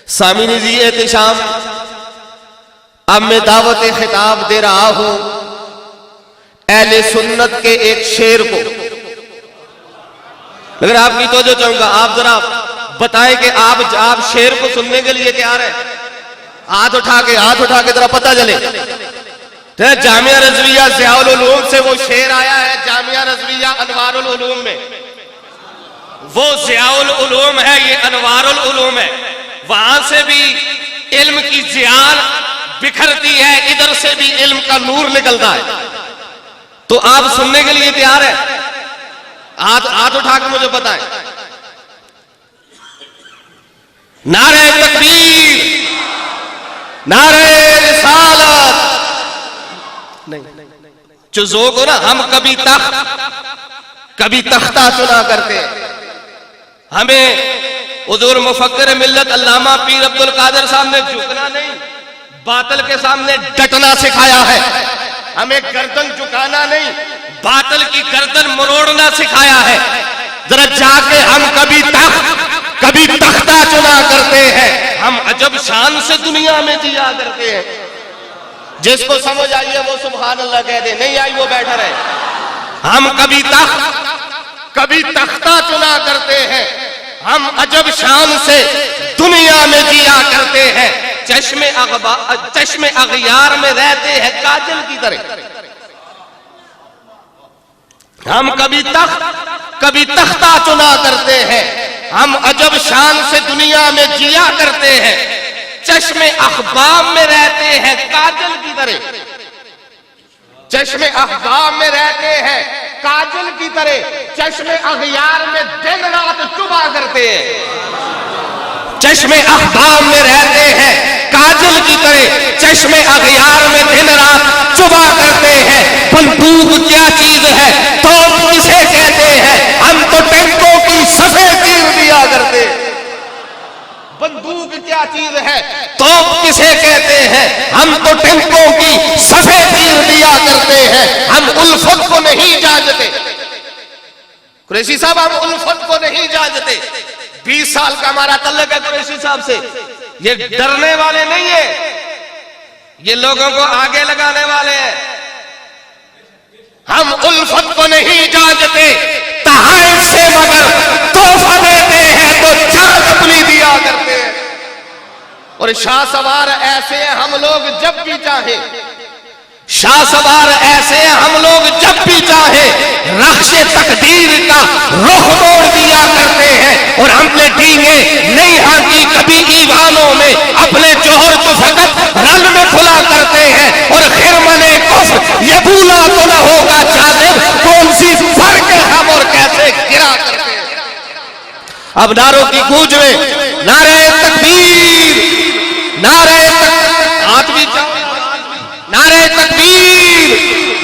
سامعین جی احتشام، اب میں دعوت خطاب دے رہا ہوں اہل سنت کے ایک شعر کو، لیکن آپ کی توجہ چاہوں گا، آپ ذرا بتائیں کہ آپ شعر کو سننے کے لیے تیار ہیں؟ ہاتھ اٹھا کے ذرا پتہ چلے۔ جامعہ رضویہ ضیاء العلوم سے وہ شعر آیا ہے، جامعہ رضویہ انوار العلوم میں، وہ ضیاء العلوم ہے، یہ انوار العلوم ہے، وہاں سے بھی علم کی ضیاء بکھرتی ہے، ادھر سے بھی علم کا نور نکلتا ہے۔ تو آپ سننے کے لیے تیار ہیں؟ ہاتھ اٹھا کے مجھے بتائیں۔ نعرہ تکبیر، نعرہ رسالت، جو ذوق ہو نا، ہم کبھی تختہ چنا کرتے ہیں، ہمیں حضور مفکر ملت علامہ پیر عبد القادر صاحب نے جھکنا نہیں، باطل کے سامنے ڈٹنا سکھایا ہے، ہمیں گردن جھکانا نہیں، باطل کی گردن مروڑنا سکھایا ہے۔ ذرا جا کے ہم کبھی تختہ چنا کرتے ہیں، ہم عجب شان سے دنیا میں جیا کرتے ہیں۔ جس کو سمجھ آئیے وہ سبحان اللہ کہہ دے، نہیں آئی وہ بیٹھا رہے۔ ہم کبھی تختہ چنا کرتے ہیں، ہم عجب شان سے دنیا میں جیا کرتے ہیں، چشم اغیار میں رہتے ہیں کاجل کی طرح۔ ہم کبھی تختہ چنا کرتے ہیں، ہم عجب شان سے دنیا میں جیا کرتے ہیں، چشم اخباب میں رہتے ہیں کاجل کی طرح، چشم اخباب میں رہتے ہیں کاجل کی طرح، چشم اغیار میں دن رات چبا کرتے ہیں، چشم اخباب میں رہتے ہیں کاجل کی طرح، چشم اغیار میں دن رات چبا کرتے ہیں۔ بندوق کیا چیز ہے، توپ کسے کہتے ہیں، ہم تو ٹینکوں کی صفیں تیر دیا کرتے ہیں۔ بندوق کیا چیز ہے، توپ کسے کہتے ہیں، ہم تو ٹینکوں کی صفیں تیر دیا کرتے ہیں۔ ہم الفت کو نہیں جانتے، قریشی صاحب ہم الفت کو نہیں جانتے۔ 20 سال کا ہمارا تعلق ہے قریشی صاحب سے، یہ ڈرنے والے نہیں ہیں، یہ لوگوں کو آگے لگانے والے ہیں۔ ہم الفت کو نہیں جانتے، تحائف سے مگر تحفہ دیتے ہیں تو جان اپنی دیا کرتے ہیں۔ اور شاہ سوار ایسے ہیں ہم لوگ جب بھی چاہیں، شاہ سوار ایسے ہیں ہم لوگ جب بھی چاہیں، رخش تقدیر کا رخ موڑ دیا کرتے ہیں۔ اور ہم نے ڈینگے نہیں ہانکی کبھی ایوانوں میں، اپنے جوہر تو فقط رن میں کھلا کرتے ہیں۔ اور خرمن کفر یہ بھولا تو نہ ہوگا جانب، کون سی فرق ہے ہم اور کیسے گرا کرتے ہیں۔ اب نعروں کی گونج میں نعرہ تکبیر، نعرہ ہاتھ بھی چاہو، نعرہ تکبیر،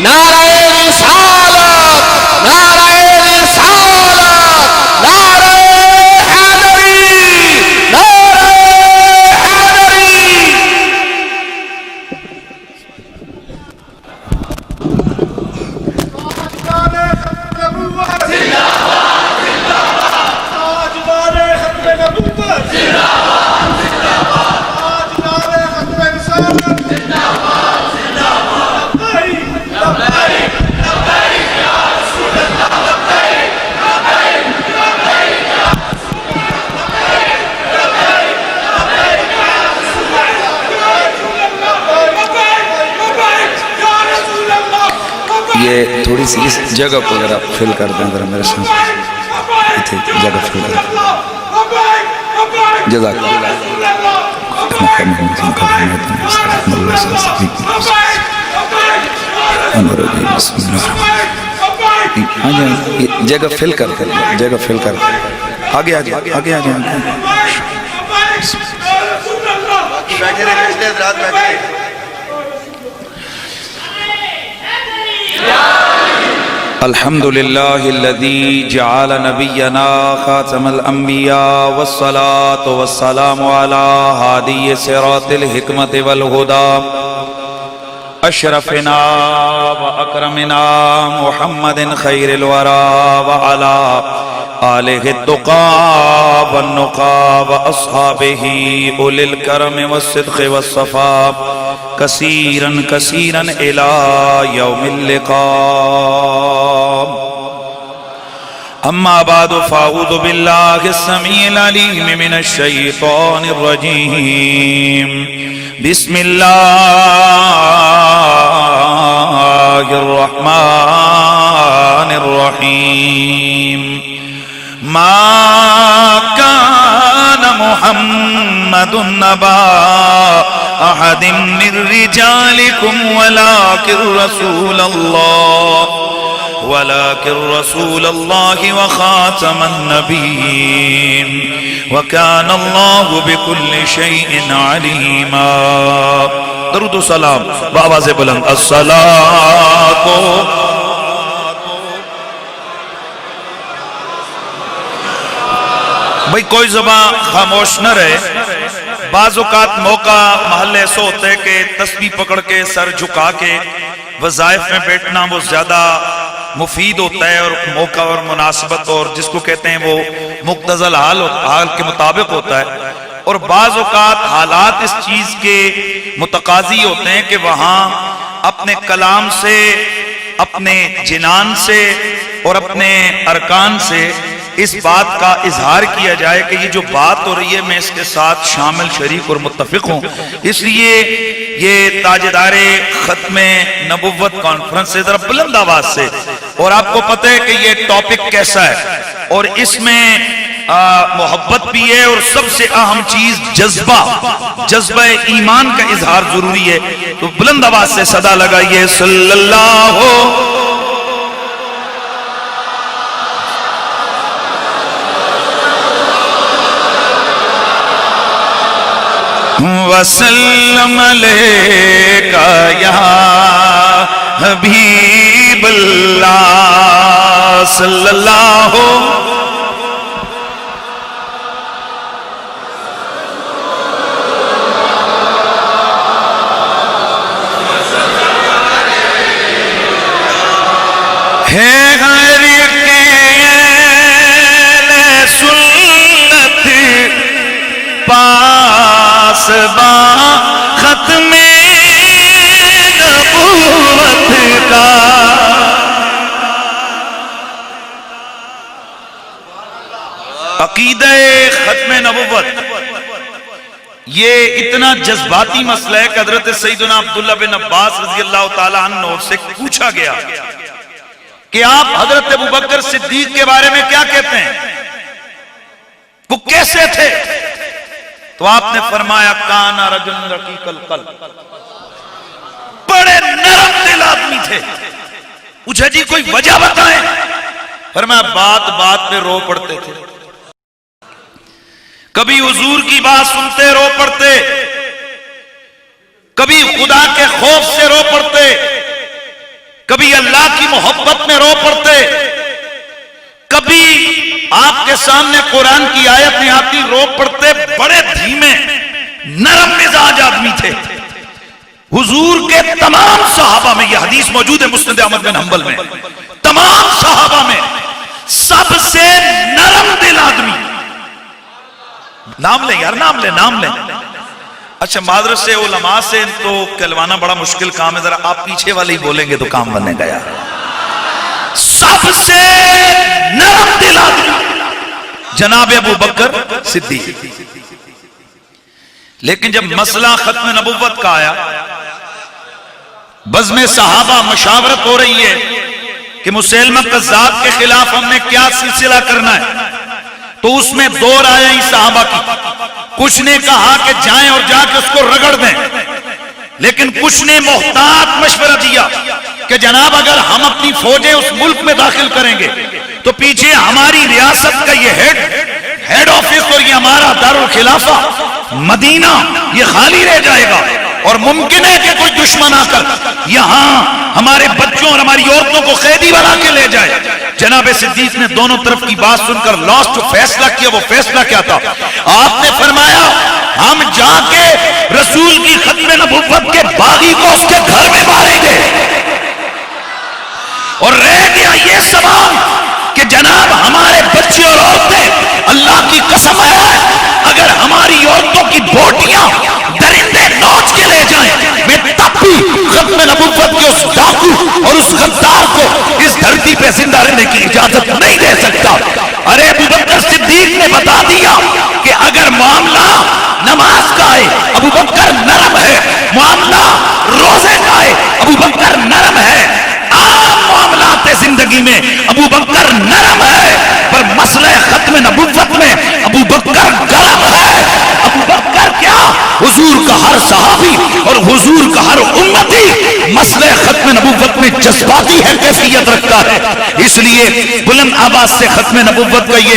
نعرہ رسالت، نعرہ رسالت، نعرہ حیدری، نعرہ حیدری۔ یہ تھوڑی سی اس جگہ کو ذرا فل کر دیں، ذرا میرے ساتھ جگہ فل کر دیں۔ جزاک جگہ فل کر دیں، جگہ فل کر دیں۔ آگے آ جائیں، آگے آ جائیں۔ الحمد للہ الذی جعل نبینا خاتم الانبیاء والصلاة والسلام علی ہادی صراط الحکمت والہدى اشرفنا و اکرمنا محمد خیر الورى وعلى آلہ التقى والنقى وأصحابه أولي الكرم والصدق والصفاء كثيرا كثيرا إلى يوم اللقاء. أما بعد فأعوذ بالله السميع العليم من الشيطان الرجيم. بسم الله الرحمن الرحيم. ما كان محمد نبا أحد من رجالكم ولكن رسول الله وخاتم النبيين وكان الله بكل شيء عليما. درود و سلام بآواز بلند الصلاة. بھئی کوئی زبان خاموش نہ رہے. بعض اوقات موقع محلے سے ہوتے کہ تسبیح پکڑ کے سر جھکا کے وظائف میں بیٹھنا وہ زیادہ مفید ہوتا ہے اور موقع اور مناسبت اور جس کو کہتے ہیں وہ مقتضی حال کے مطابق ہوتا ہے. اور بعض اوقات حالات اس چیز کے متقاضی ہوتے ہیں کہ وہاں اپنے کلام سے، اپنے جنان سے اور اپنے ارکان سے اس بات کا اظہار کیا جائے کہ یہ جو بات ہو رہی ہے میں اس کے ساتھ شامل، شریک اور متفق ہوں. اس لیے یہ تاجدار ختم نبوت کانفرنس سے ذرا بلند آواز سے، اور آپ کو پتہ ہے کہ یہ ٹاپک کیسا ہے اور اس میں محبت بھی ہے اور سب سے اہم چیز جذبہ ایمان کا اظہار ضروری ہے. تو بلند آواز سے صدا لگائیے صلی اللہ وسلم علیکہ یا حبیب اللہ صلی اللہ. ہے غیر یقین سنت پاسباں ختم نبوت کا. عقیدہ ختم نبوت یہ اتنا جذباتی مسئلہ ہے کہ حضرت سیدنا عبداللہ بن عباس رضی اللہ تعالی عنہ سے پوچھا گیا کہ آپ حضرت ابوبکر صدیق کے بارے میں کیا کہتے ہیں، وہ کیسے تھے؟ تو آپ نے فرمایا کانا رجل رقیق القلب، بڑے نرم دل آدمی تھے. پوچھا جی کوئی وجہ بتائیں؟ فرمایا بات بات پہ رو پڑتے تھے، کبھی حضور کی بات سنتے رو پڑتے، کبھی خدا کے خوف سے رو پڑتے، کبھی اللہ کی محبت میں رو پڑتے، کبھی آپ کے سامنے قرآن کی آیت میں آتی رو پڑتے. بڑے دھیمے نرم مزاج آدمی تھے. حضور کے تمام صحابہ میں، یہ حدیث موجود ہے مسند احمد بن حنبل میں، تمام صحابہ میں سب سے نرم دل آدمی. نام لیں یار، نام لیں. اچھا معذرت سے علماء سے تو کہلوانا بڑا مشکل کام ہے، ذرا آپ پیچھے والے ہی بولیں گے تو کام بنے گا یار. سب سے نرم دل آدمی جناب ابو بکر صدیق. لیکن جب مسئلہ ختم نبوت کا آیا، بزم صحابہ مشاورت ہو رہی ہے کہ مسیلمہ کذاب کے خلاف ہم نے کیا سلسلہ کرنا ہے، تو اس میں دو رائے صحابہ کی. کچھ نے کہا کہ جائیں اور جا کے اس کو رگڑ دیں، لیکن کچھ نے محتاط مشورہ دیا کہ جناب اگر ہم اپنی فوجیں اس ملک میں داخل کریں گے تو پیچھے ہماری ریاست کا یہ ہیڈ آفس اور یہ ہمارا دارالخلافہ مدینہ یہ خالی رہ جائے گا، اور ممکن ہے کہ کوئی دشمن آ کر یہاں ہمارے بچوں اور ہماری عورتوں کو قیدی بنا کے لے جائے. جناب صدیق نے دونوں طرف کی بات سن کر لاسٹ جو فیصلہ کیا، وہ فیصلہ کیا تھا؟ آپ نے فرمایا ہم جا کے رسول کی ختم نبوت کے باغی کو اس کے گھر میں ماریں گے. اور رہ گیا یہ سوال کہ جناب ہمارے بچے اور عورتیں، اللہ کی قسم ہے اگر ہماری عورتوں کی بوٹیاں درندے نوچ کے لے جائیں، میں تب بھی ختم نبوت کے اس ڈاکو اور اس غدار کو اس دھرتی پہ زندہ رہنے کی اجازت نہیں دے سکتا۔ ارے ابوبکر صدیق نے بتا دیا کہ اگر معاملہ نماز کا ہے ابوبکر نرم ہے، معاملہ روزے کا ہے ابوبکر نرم ہے، عام معاملات زندگی میں ابوبکر نرم ہے، پر مسئلہ ختم نبوت میں ابوبکر گرم ہے۔ ابوبکر کیا، حضور کا ہر صحابی اور حضور کا ہر امتی مسئلہ ختم نبوت میں جذباتی ہے، کیفیت رکھتا ہے۔ اس لیے بلند آواز سے ختم نبوت کا یہ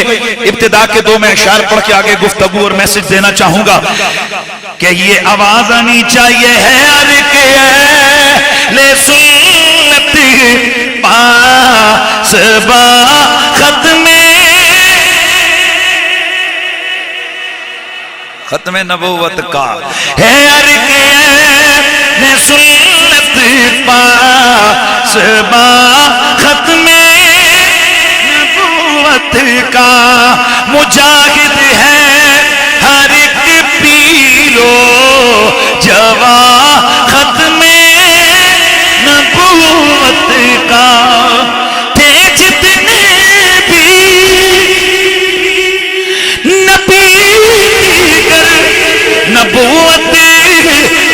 ابتدا کے دو میں اشعار پڑھ کے آگے گفتگو اور میسج دینا چاہوں گا کہ یہ آواز آنی چاہیے ہے لے سنت پاس با ختم نبوت کا ہے سنت پاس با ختم نبوت کا، مجاہد ہے ہر ایک پیرو جوان ختم نبوت کا، تھے جتنے بھی نبی دیگر نبوت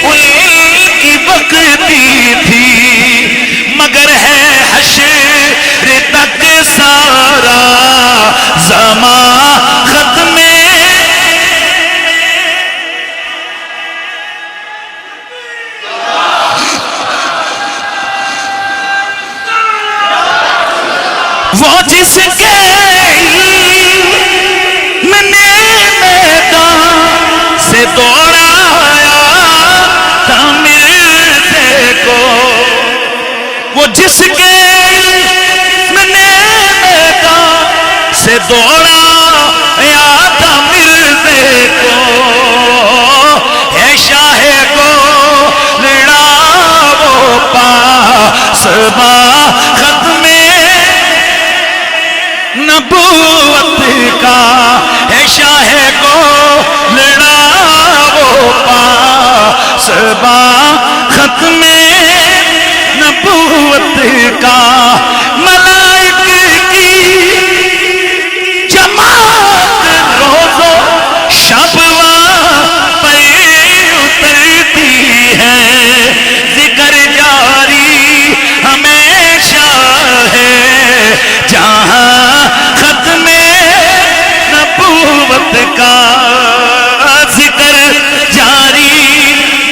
ان کی وقتی تھی، مگر ہے حشر تک سارا زمان ختم وہ جس کے میں نے میدان سے دوڑایا تھا مرتے کو، وہ جس کے میں نے میدان سے دوڑایا تھا مرتے کو، ہے شاہ کو لڑا وہ پاس با ختم نبوت کا، ہے شاہ کو لڑا وہ پاس با ختم نبوت کا، ملائک کی جماعت روزو شب پہ اترتی ہے، ذکر جاری ہمیشہ ہے جہاں ختم نبوت کا، ذکر جاری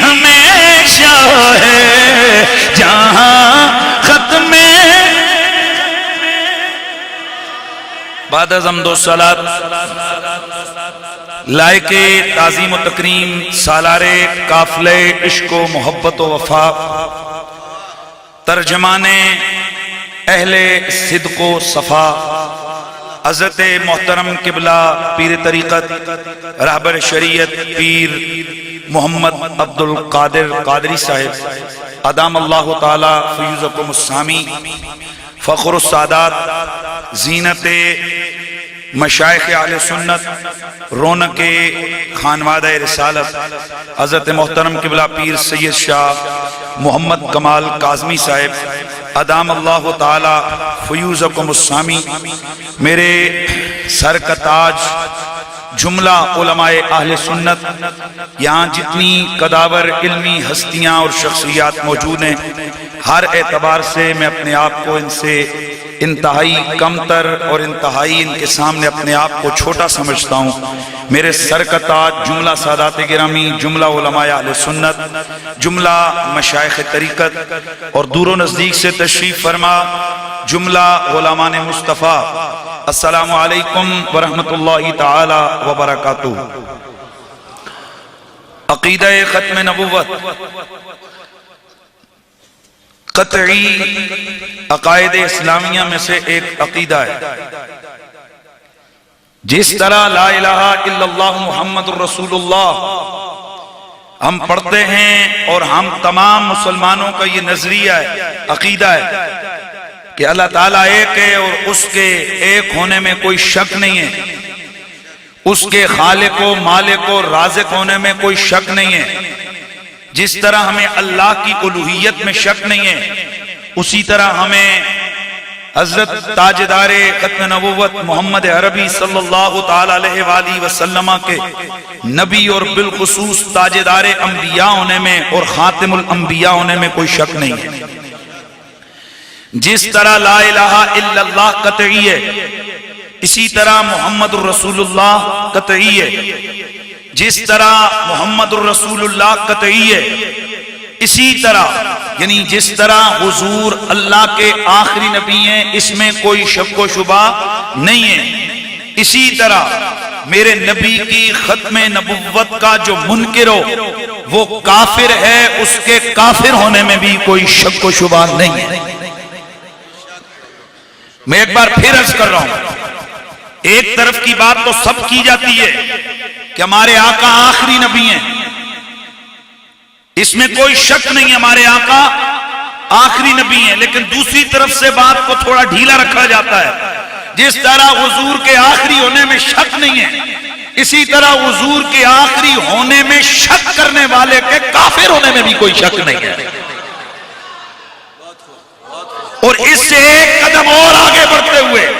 ہمیشہ ہے جہاں ختم۔ بعد از حمد و صلات لائق تعظیم و تکریم سالار قافلے عشق و محبت و وفا، ترجمان اہل صدق و صفا، حضرت محترم قبلہ پیر طریقت رہبر شریعت پیر محمد عبد القادر قادری صاحب ادام اللہ تعالی فیوزکم السامی، فخر السادات، زینت مشائخ اہل سنت، رونق خانوادہ رسالت، حضرت محترم قبلہ پیر سید شاہ محمد کمال کاظمی صاحب ادام اللہ تعالی فیوزکم السامی، میرے سر کا تاج جملہ علماء اہل سنت، یہاں جتنی قداور علمی ہستیاں اور شخصیات موجود ہیں، ہر اعتبار سے میں اپنے آپ کو ان سے انتہائی کمتر اور انتہائی ان کے سامنے اپنے آپ کو چھوٹا سمجھتا ہوں۔ میرے سر کا تاج جملہ سادات گرامی، جملہ علماء اہل سنت، جملہ مشائخ طریقت اور دور و نزدیک سے تشریف فرما جملہ غلامان مصطفیٰ، السلام علیکم ورحمۃ اللہ تعالی وبرکاتہ۔ عقیدہ ختم نبوت قطعی عقائد اسلامیہ میں سے ایک عقیدہ ہے۔ جس طرح لا الہ الا اللہ محمد الرسول اللہ ہم پڑھتے ہیں اور ہم تمام مسلمانوں کا یہ نظریہ ہے، عقیدہ ہے کہ اللہ تعالیٰ ایک ہے اور اس کے ایک ہونے میں کوئی شک نہیں ہے، اس کے خالق و مالک و رازق ہونے میں کوئی شک نہیں ہے۔ جس طرح ہمیں اللہ کی الوہیت میں شک نہیں ہے، اسی طرح ہمیں حضرت تاجدار ختم نبوت محمد عربی صلی اللہ تعالی علیہ وآلہ وسلم کے نبی اور بالخصوص تاجدار انبیاء ہونے میں اور خاتم الانبیاء ہونے میں کوئی شک نہیں ہے۔ جس طرح لا الہ الا اللہ قطعی ہے، اسی طرح محمد الرسول اللہ قطعی ہے۔ جس طرح محمد الرسول اللہ قطعی ہے، اسی طرح یعنی جس طرح حضور اللہ کے آخری نبی ہیں، اس میں کوئی شک و شبہ نہیں ہے، اسی طرح میرے نبی کی ختم نبوت کا جو منکر ہو وہ کافر ہے، اس کے کافر ہونے میں بھی کوئی شک و شبہ نہیں ہے۔ میں ایک بار پھر عرض کر رہا ہوں، ایک طرف کی بات تو سب کی جاتی ہے کہ ہمارے آقا آخری نبی ہیں، اس میں کوئی شک نہیں، ہمارے آقا آخری نبی ہیں، لیکن دوسری طرف سے بات کو تھوڑا ڈھیلا رکھا جاتا ہے۔ جس طرح حضور کے آخری ہونے میں شک نہیں ہے، اسی طرح حضور کے آخری ہونے میں شک کرنے والے کے کافر ہونے میں بھی کوئی شک نہیں ہے۔ اور اس سے ایک قدم اور آگے بڑھتے ہوئے،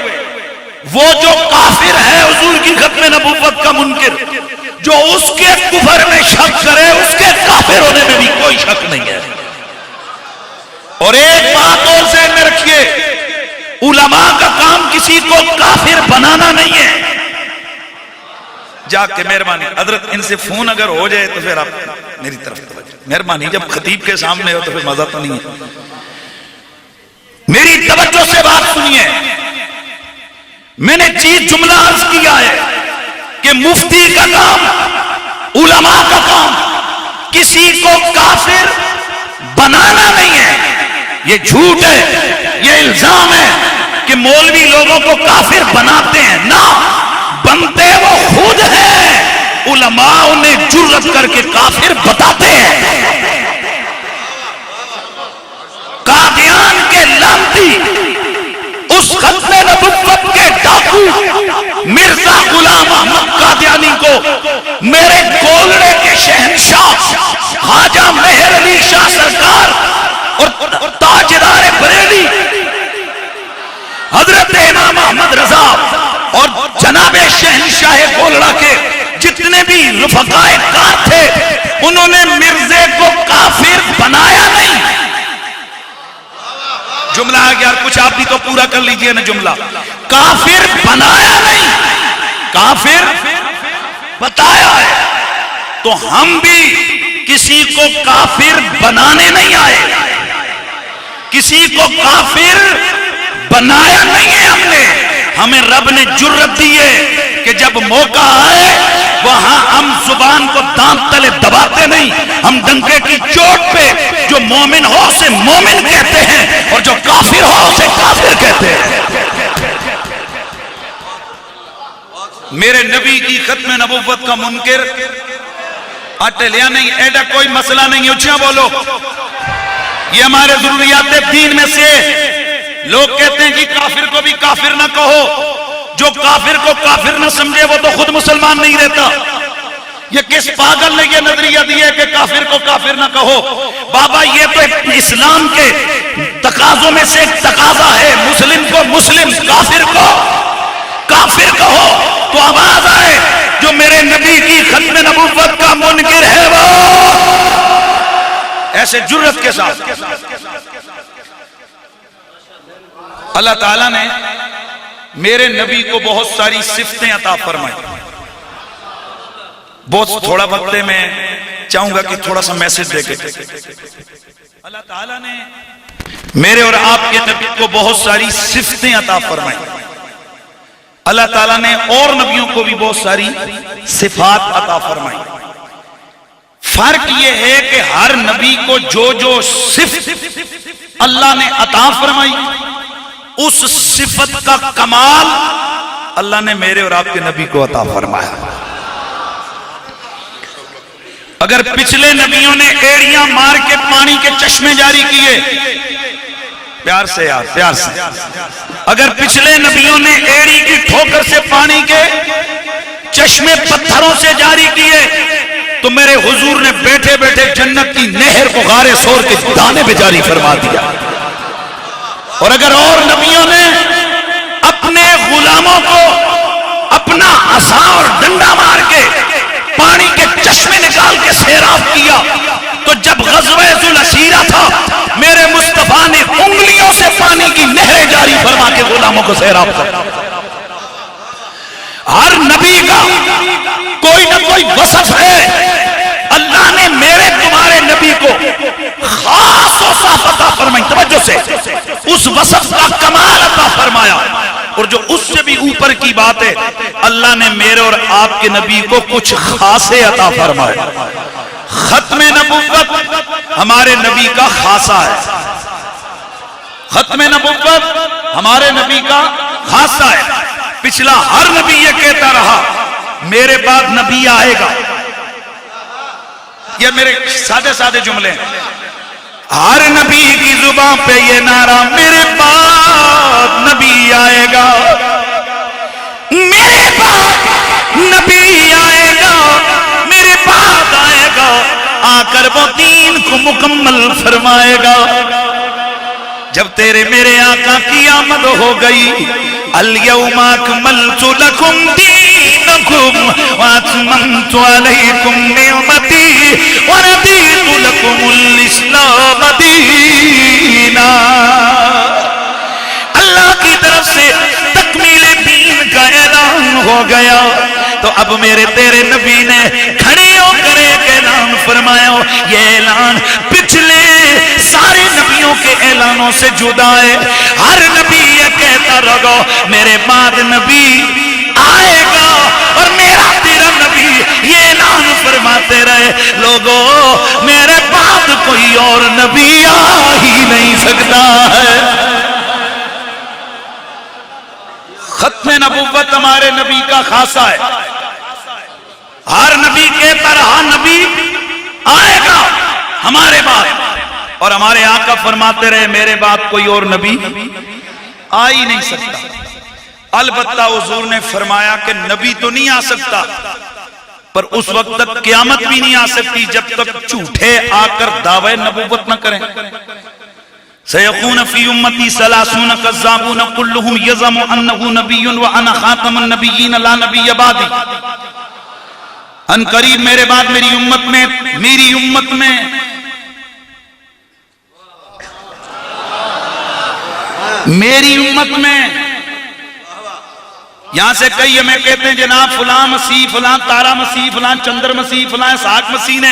وہ جو کافر ہے حضور کی ختم نبوت کا منکر، جو اس کے کفر میں شک کرے، اس کے کافر ہونے میں بھی کوئی شک نہیں ہے۔ اور ایک بات اور ذہن میں رکھیے، علماء کا کام کسی کو کافر بنانا نہیں ہے۔ جا کے مہربانی حضرت ان سے فون اگر ہو جائے تو پھر آپ میری طرف توجہ، مہربانی، جب خطیب کے سامنے ہو تو پھر مزہ تو نہیں ہے۔ میری توجہ سے بات سنیے، میں نے چیز جملہ عرض کیا ہے کہ مفتی کا کام، علماء کا کام کسی کو کافر بنانا نہیں ہے۔ یہ جھوٹ ہے، یہ الزام ہے کہ مولوی لوگوں کو کافر بناتے ہیں، نہ، بنتے وہ خود ہیں، علماء انہیں جرأت کر کے کافر بتاتے ہیں۔ قادیان کے لعنتی، اس ختم نبوت کے ڈاکو مرزا غلام احمد قادیانی کو میرے گولڑے کے شہنشاہ خواجہ مہر علی شاہ سرکار اور تاجدار بریلی حضرت امام احمد رضا اور جناب شہنشاہ گولڑا کے جتنے بھی رفقائے کار تھے، انہوں نے مرزے کو کافر بنایا نہیں۔ جملہ ہے یار، کچھ آپ بھی تو پورا کر لیجئے نا جملہ۔ کافر بنایا نہیں، کافر بتایا ہے۔ تو ہم بھی کسی کو کافر بنانے نہیں آئے، کسی کو کافر بنایا نہیں ہے ہم نے۔ ہمیں رب نے جرأت دی ہے کہ جب موقع آئے وہاں ہم زبان کو دانت تلے دباتے نہیں، ہم ڈنکے کی چوٹ پہ جو مومن ہو اسے مومن کہتے ہیں اور جو کافر ہو اسے کافر کہتے ہیں۔ میرے نبی کی ختم نبوت کا منکر اٹلیا نہیں، ایڈا کوئی مسئلہ نہیں، اچھا بولو۔ یہ ہمارے ضروریات دین میں سے، لوگ کہتے ہیں کہ کافر کو بھی کافر نہ کہو، جو کافر کو کافر نہ سمجھے وہ تو خود مسلمان نہیں رہتا۔ یہ کس پاگل نے یہ نظریہ دیا کہ کافر کو کافر نہ کہو؟ بابا یہ تو ایک اسلام کے تقاضوں میں سے ایک تقاضا ہے، مسلم کو مسلم، کافر کو کافر کہو تو آواز آئے جو میرے نبی کی ختم نبوت کا منکر ہے وہ ایسے جرأت کے ساتھ۔ اللہ تعالیٰ نے میرے نبی کو بہت ساری صفتیں عطا فرمائی۔ بہت تھوڑا وقت ہے، میں چاہوں گا کہ تھوڑا سا میسج دے کے۔ اللہ تعالیٰ نے میرے اور آپ کے نبی کو بہت ساری صفتیں عطا فرمائی۔ اللہ تعالیٰ نے اور نبیوں کو بھی بہت ساری صفات عطا فرمائی۔ فرق یہ ہے کہ ہر نبی کو جو جو صفت اللہ نے عطا فرمائی، اس صفت کا کمال اللہ نے میرے اور آپ کے نبی کو عطا فرمایا۔ اگر پچھلے نبیوں نے ایڑیاں مار کے پانی کے چشمے جاری کیے، پیار سے یار، پیار سے. اگر پچھلے نبیوں نے ایڑی کی ٹھوکر سے پانی کے چشمے پتھروں سے جاری کیے تو میرے حضور نے بیٹھے بیٹھے جنت کی نہر کو غار ثور کے دانے پہ جاری فرما دیا. اور اگر اور نبیوں نے اپنے غلاموں کو اپنا عصا اور ڈنڈا مار کے پانی کے چشمے نکال کے سیراب کیا تو جب غزوہ ذوالعشیرہ تھا میرے مصطفیٰ نے انگلیوں سے پانی کی نہریں جاری فرما کے غلاموں کو سیراب کیا. ہر نبی کا کوئی نہ کوئی وصف ہے. اللہ نے میرے تمہارے نبی کو خاص اوصاف عطا فرمائی. توجہ سے اس وصف کا کمال عطا فرمایا. اور جو اس سے بھی اوپر کی بات ہے اللہ نے میرے اور آپ کے نبی کو کچھ خاصے عطا فرمائے. ختم نبوت ہمارے نبی کا خاصہ ہے. ختم نبوت ہمارے نبی کا خاصہ ہے. پچھلا ہر نبی یہ کہتا رہا میرے بعد نبی آئے گا. یہ میرے سادے سادے جملے ہیں. ہر نبی کی زبان پہ یہ نعرہ میرے بعد نبی آئے گا، میرے بعد نبی آئے گا، میرے بعد آئے گا، آ کر وہ دین کو مکمل فرمائے گا. جب تیرے میرے آقا کی آمد ہو گئی الیوم اکملت لکم دینکم واتممت علیکم نعمتی وردیت لکم الاسلام دینا. اللہ کی طرف سے تکمیل دین کا اعلان ہو گیا تو اب میرے تیرے نبی نے کھڑے ہو کر ایک اعلان فرمایا. یہ اعلان پچھلے سارے نبیوں کے اعلانوں سے جدا ہے. ہر نبی یہ کہتا رہا میرے بعد نبی آئے گا اور میرا تیرا نبی یہ اعلان فرماتے رہے لوگوں میرے بعد کوئی اور نبی آ ہی نہیں سکتا ہے. ختم نبوت ہمارے نبی کا خاصہ ہے. ہر نبی کہتا رہا نبی آئے گا ہمارے بعد، اور ہمارے آقا فرماتے رہے میرے بعد کوئی اور نبی آ ہی نہیں سکتا. البتہ حضور نے فرمایا کہ نبی تو نہیں آ سکتا پر اس وقت تک قیامت بھی نہیں آ سکتی جب تک جھوٹے آ کر دعوی نبوت نہ کریں. سیکون فی امتی ثلاثون کذابون کلہم یزم انہ نبی وانا خاتم النبیین لا نبی بعدی. ان قریب میرے بعد میری امت میں یہاں سے کئی ہمیں کہتے ہیں جناب فلاں مسیح، فلاں تارا مسیح، فلاں چندر مسیح، فلاں اسحاق مسیح نے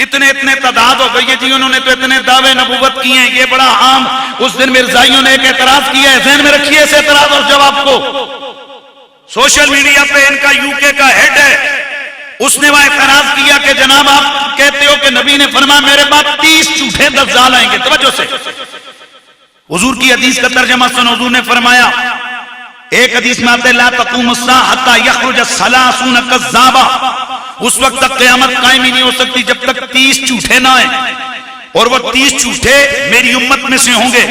اتنے تعداد ہو گئی ہے جی انہوں نے تو اتنے دعوے نبوت کیے ہیں. یہ بڑا عام اس دن مرزائیوں نے ایک اعتراض کیا ہے. ذہن میں رکھیے اس اعتراض اور جواب کو. سوشل میڈیا پہ ان کا UK کا ہیڈ ہے، اس نے وہ اعتراض کیا کہ جناب آپ کہتے ہو کہ نبی نے فرمایا میرے بعد 30 جھوٹے دجال آئیں گے. توجہ سے حضور کی حدیث کا ترجمہ سن. حضور نے فرمایا ایک حدیث میں آتے لا تقوم الساعة حتى يخرج 30 كذابا. اس وقت تک قیامت قائم ہی نہیں ہو سکتی جب تک 30 جھوٹے نہ آئیں. اور وہ 30 جھوٹے میری امت میں سے ہوں گے.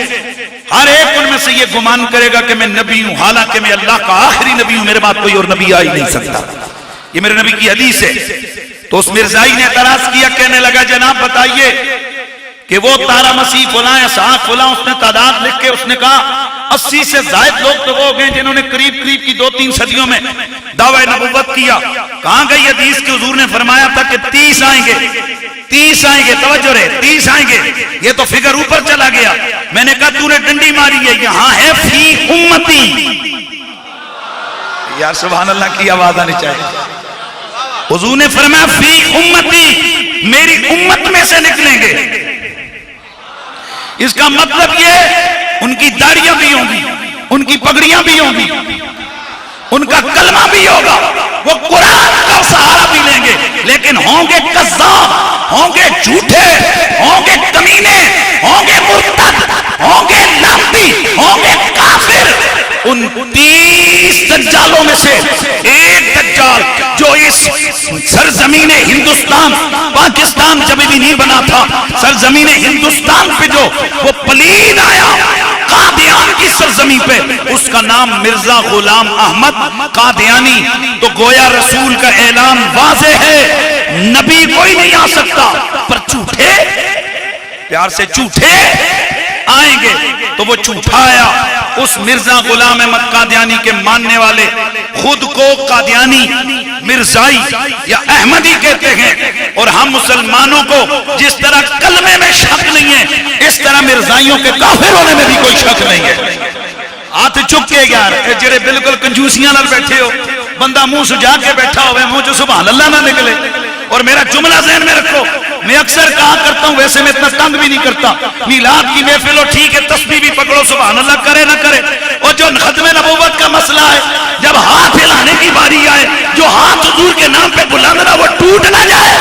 ہر ایک ان میں سے یہ گمان کرے گا کہ میں نبی ہوں حالانکہ میں اللہ کا آخری نبی ہوں. میرے بعد کوئی اور نبی آ ہی نہیں سکتا. یہ میرے نبی کی حدیث ہے. تو اس مرزائی نے اعتراض کیا، کہنے لگا جناب بتائیے کہ وہ تارا مسیح فلاں اسحاق فلاں، اس نے تعداد لکھ کے اس نے کہا 80 سے زائد لوگ تو وہ گئے جنہوں نے قریب کی 2-3 صدیوں میں دعوی نبوت کیا. کہاں گئی حدیث کہ حضور نے فرمایا تھا کہ 30 آئیں گے. 30 آئیں گے. توجہ رہے 30 آئیں گے. یہ تو فگر اوپر چلا گیا. میں نے کہا تو نے ڈنڈی ماری ہے، یہاں ہے فی امتی. یار سبحان اللہ کی آواز آنی چاہیے. حضور نے فرمایا فی امتی، میری امت میں سے نکلیں گے. اس کا مطلب یہ ان کی داڑیاں بھی ہوں گی، ان کی پگڑیاں بھی ہوں گی، ان کا کلمہ بھی ہوگا، وہ قرآن کا سہارا بھی لیں گے، لیکن ہوں گے کذاب، ہوں گے جھوٹے، ہوں گے کمینے، ہوں گے مرتد، ہوں گے لعنتی، ہوں گے کافر. ان 30 دجالوں میں سے ایک دجال جو اس سرزمین ہندوستان پاکستان جب بھی نہیں بنا تھا، سرزمین ہندوستان پہ جو وہ پلید آیا کی سرزمین پہ اس کا نام مرزا غلام احمد قادیانی، تو گویا رسول کا اعلان واضح ہے نبی کوئی نہیں آ سکتا، پر جھوٹے پیار سے جھوٹے آئیں گے، تو وہ جھوٹا آیا۔ اس مرزا غلام احمد قادیانی کے ماننے والے خود کو قادیانی، مرزائی یا احمدی کہتے ہیں، اور ہم مسلمانوں کو جس طرح کلمے میں شک نہیں ہے اس طرح مرزائیوں کے کافر ہونے میں بھی کوئی شک نہیں ہے۔ ہاتھ چک کے یار جڑے بالکل کنجوسیاں نال بیٹھے ہو، بندہ منہ سجا کے بیٹھا ہوئے، منہ جو سبحان اللہ نہ نکلے۔ اور میرا جملہ ذہن میں رکھو، میں اکثر کہا کرتا ہوں، ویسے میں اتنا تنگ بھی نہیں کرتا، میلاد کی محفل ہو ٹھیک ہے، تسبیح بھی پکڑو، سبحان اللہ کرے نہ کرے، اور جو ختم نبوت کا مسئلہ ہے، جب ہاتھ ہلانے کی باری آئے، جو ہاتھ حضور کے نام پہ بلند نہ وہ ٹوٹ نہ جائے۔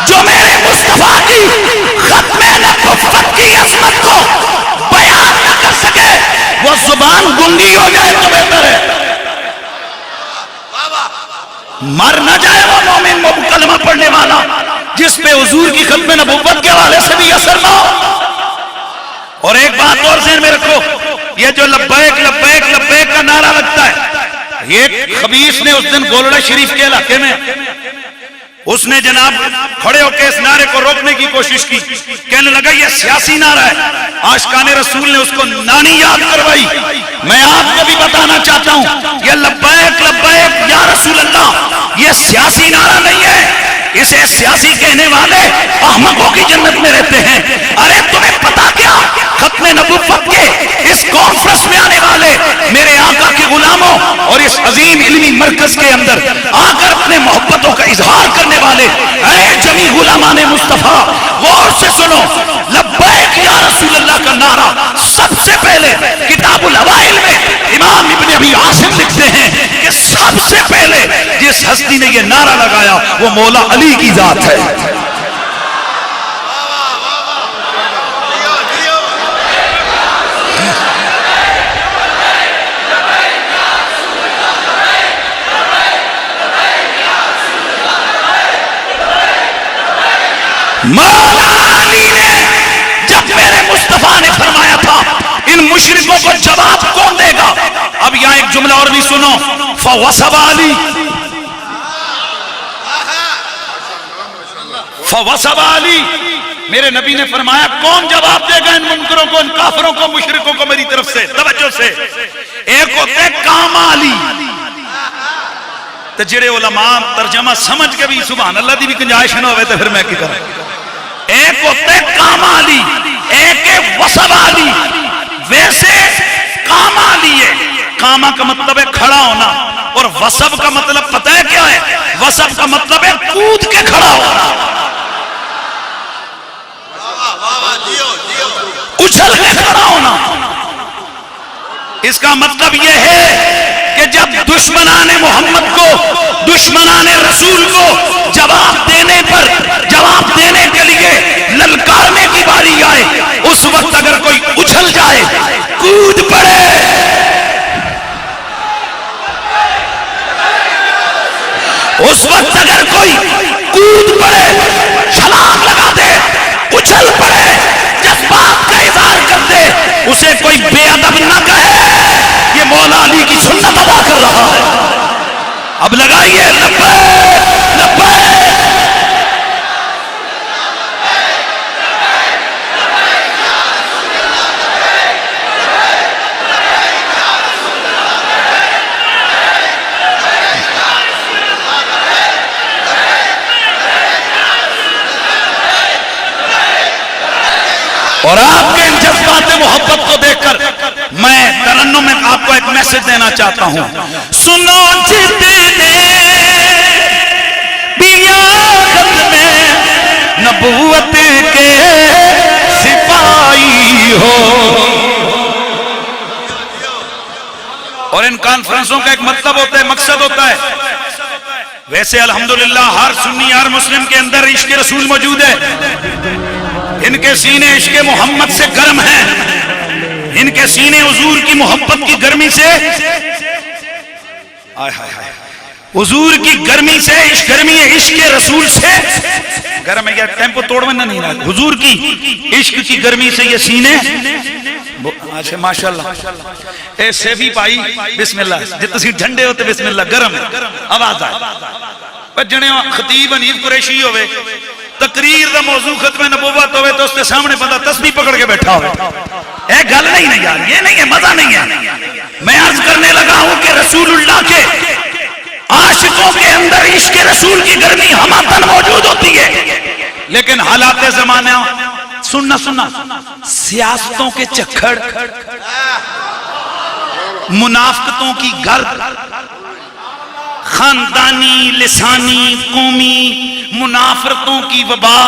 جو میرے مصطفیٰ کی ختم نبوت کی عظمت کو بیان نہ کر سکے وہ زبان گنگی ہو جائے تو بہتر ہے، مر نہ جائے وہ مومن کلمہ پڑھنے والا جس پہ حضور کی ختم نبوت کے حوالے سے بھی اثر نہ ہو۔ اور ایک بات اور ذہن میں رکھو، یہ جو لبیک لبیک لبیک کا نعرہ لگتا ہے، یہ خبیث نے اس دن گولڑا شریف کے علاقے میں اس نے جناب کھڑے ہو کے اس نعرے کو روکنے کی کوشش کی، کہنے لگا یہ سیاسی نعرہ ہے۔ عاشقان رسول نے اس کو نانی یاد کروائی۔ میں آپ کو بھی بتانا چاہتا ہوں، یہ لبیک لبیک یا رسول اللہ یہ سیاسی نعرہ نہیں ہے، اسے سیاسی کہنے والے احمقوں کی جنت میں رہتے ہیں۔ ارے تمہیں پتا کیا، ختم نبوت کے اس کانفرنس میں آنے والے میرے آقا کے غلاموں اور اس عظیم علمی مرکز کے اندر آ کر اپنے محبتوں کا اظہار کرنے والے اے جمی غلامان مصطفیٰ، غور سے سنو، لبیک یا رسول اللہ کا نعرہ سب سے پہلے کتاب الاوائل میں امام ابن ابی عاصم لکھتے ہیں کہ سب سے پہلے جس ہستی نے یہ نعرہ لگایا وہ مولا علی کی ذات ہے۔ مولا علی نے جب میرے مصطفیٰ نے فرمایا تھا ان مشرکوں کو جواب کون دے گا، اب یہاں ایک جملہ اور بھی سنو، فوصب علی، فوصب علی، میرے نبی نے فرمایا کون جواب دے گا ان منکروں کو، ان کافروں کو، مشرکوں کو میری طرف سے۔ توجہ سے، ایک ہوتے کام علی، تو جڑے علماء ترجمہ سمجھ کے بھی سبحان اللہ دی بھی گنجائش نہ ہوئے تو پھر میں کی کروں۔ ایک ہوتے کام علی، ایک ہے وصب علی۔ ویسے کام علی ہے، کاما کا مطلب ہے کھڑا ہونا، اور وصب کا مطلب پتہ ہے کیا ہے؟ وصب کا مطلب ہے کود کے کھڑا ہونا، اچھل کے کھڑا ہونا۔ اس کا مطلب یہ ہے کہ جب دشمنان محمد کو، دشمنان رسول کو جواب دینے پر، جواب دینے کے لیے للکارنے کی باری آئے، اس وقت اگر کوئی اچھل جائے، کود پڑے، اس وقت اگر کوئی کود پڑے، چھلانگ لگا دے، اچھل پڑے، جذبات کا اظہار کر دے، اسے کوئی بے ادب نہ کہے، یہ مولا علی کی سنت ادا کر رہا ہے۔ اب لگائیے لبیک لبیک۔ اور آپ کے ان جذبات محبت کو دیکھ کر میں ترنم میں آپ کو ایک میسج دینا چاہتا ہوں، سنو جتنے بھی ختم نبوت کے سپاہی ہو۔ اور ان کانفرنسوں کا ایک مطلب ہوتا ہے، مقصد ہوتا ہے۔ ویسے الحمدللہ ہر سنی ہر مسلم کے اندر عشق رسول موجود ہے، ان کے سینے عشق محمد سے گرم ہیں، ان کے سینے حضور کی محبت کی گرمی سے حضور کی گرمی سے گرمی عشق رسول سے گرم ہے. ٹیمپو توڑ میں نہیں رہا. حضور کی عشق کی گرمی سے یہ سینے ماشاءاللہ ایسے بھی پائی بسم اللہ جتنے سی ڈھنڈے ہوتے بسم اللہ گرم آواز آئے جنے خطیب حنیف قریشی ہوئے تقریر دا موضوع ختم نبوت ہوئے تو اس کے سامنے بندہ تسبیح پکڑ کے بیٹھا ہوئے. اے گل نہیں یار, یہ نہیں ہے, مزہ نہیں ہے. میں عرض کرنے لگا ہوں کہ رسول اللہ کے عاشقوں کے اندر عشق رسول کی گرمی ہماتن موجود ہوتی ہے, لیکن حالات زمانہ سننا سیاستوں کے چکھڑ, منافقتوں کی گرد, خاندانی لسانی قومی منافرتوں کی وبا,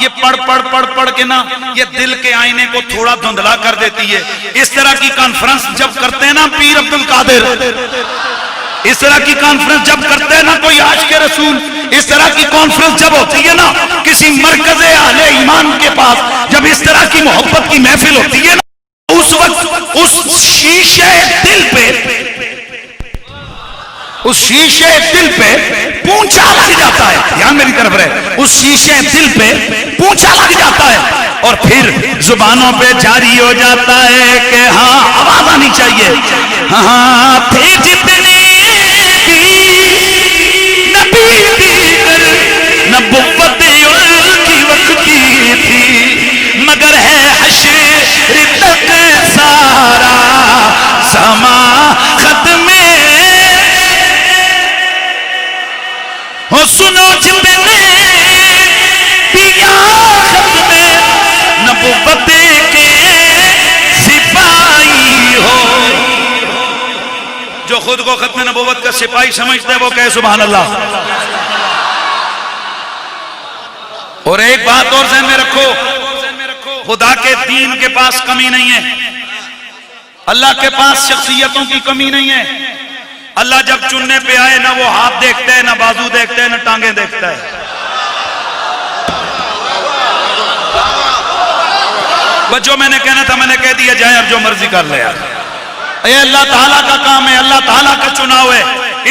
یہ پڑھ کے نا یہ دل کے آئینے کو تھوڑا دھندلا کر دیتی ہے. اس طرح کی کانفرنس جب کرتے ہیں نا پیر عبد القادر, اس طرح کی کانفرنس جب کرتے ہیں نا کوئی عاشق رسول, اس طرح کی کانفرنس جب ہوتی ہے نا کسی مرکز اہل ایمان کے پاس, جب اس طرح کی محبت کی محفل ہوتی ہے نا, اس وقت اس شیشے دل پہ پونچھا لگ جاتا ہے. یہاں میری طرف رہے, اس شیشے دل پہ پونچھا لگ جاتا ہے اور پھر زبانوں پہ جاری ہو جاتا ہے کہ ہاں آواز آنی چاہیے, ہاں تھے جتنے نبی دیگر نبوت کی وقت کی تھی, مگر ہے حشر تک سارا زمان ختم. سنو جتنے پیا ختم نبوت کے سپاہی ہو, جو خود کو ختم نبوت کا سپاہی سمجھتا ہے وہ کہے سبحان اللہ. اور ایک بات اور ذہن میں رکھو, خدا کے دین کے پاس کمی نہیں ہے, اللہ کے پاس شخصیتوں کی کمی نہیں ہے. اللہ جب چننے پہ آئے نہ وہ ہاتھ دیکھتا ہے, نہ بازو دیکھتا ہے, نہ ٹانگیں دیکھتا ہے. بس جو میں نے کہنا تھا میں نے کہہ دیا, جائے اب جو مرضی کر لے. یہ اللہ تعالیٰ کا کام ہے, اللہ تعالیٰ کا چناؤ ہے.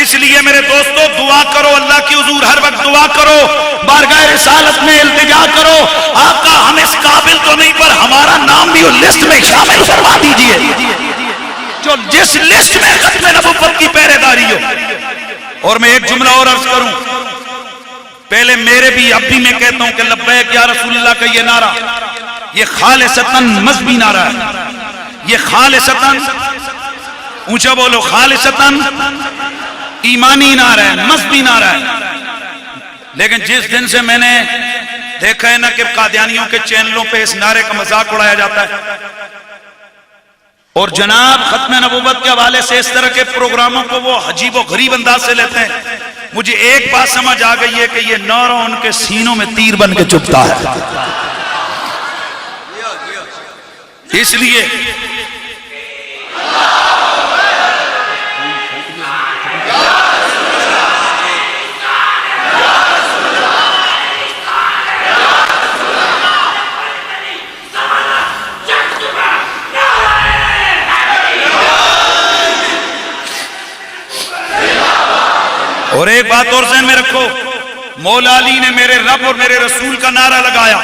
اس لیے میرے دوستو دعا کرو, اللہ کی حضور ہر وقت دعا کرو, بارگاہ رسالت میں التجا کرو, آقا ہم اس قابل تو نہیں پر ہمارا نام بھی لسٹ میں شامل کروا دیجئے, جو جس لسٹ میں ختم نبوت کی پہرے داری ہو. اور میں ایک جملہ اور عرض کروں, پہلے میرے بھی اب بھی میں کہتا ہوں کہ لبیک یا رسول اللہ کا یہ نعرہ, یہ خالصتاً مذہبی نعرہ ہے, یہ خالصتاً اونچا بولو, خالصتاً ایمانی نعرہ ہے, مذہبی نعرہ ہے. لیکن جس دن سے میں نے دیکھا ہے نا کہ قادیانیوں کے چینلوں پہ اس نعرے کا مذاق اڑایا جاتا ہے, اور جناب ختم نبوت کے حوالے سے اس طرح کے پروگراموں کو وہ عجیب و غریب انداز سے لیتے ہیں, مجھے ایک بات سمجھ آ گئی ہے کہ یہ نعرہ ان کے سینوں میں تیر بن کے چبھتا ہے. اس لیے اور ایک بات اور ذہن میں رکھو, مولا علی نے میرے رب اور میرے رسول کا نعرہ لگایا,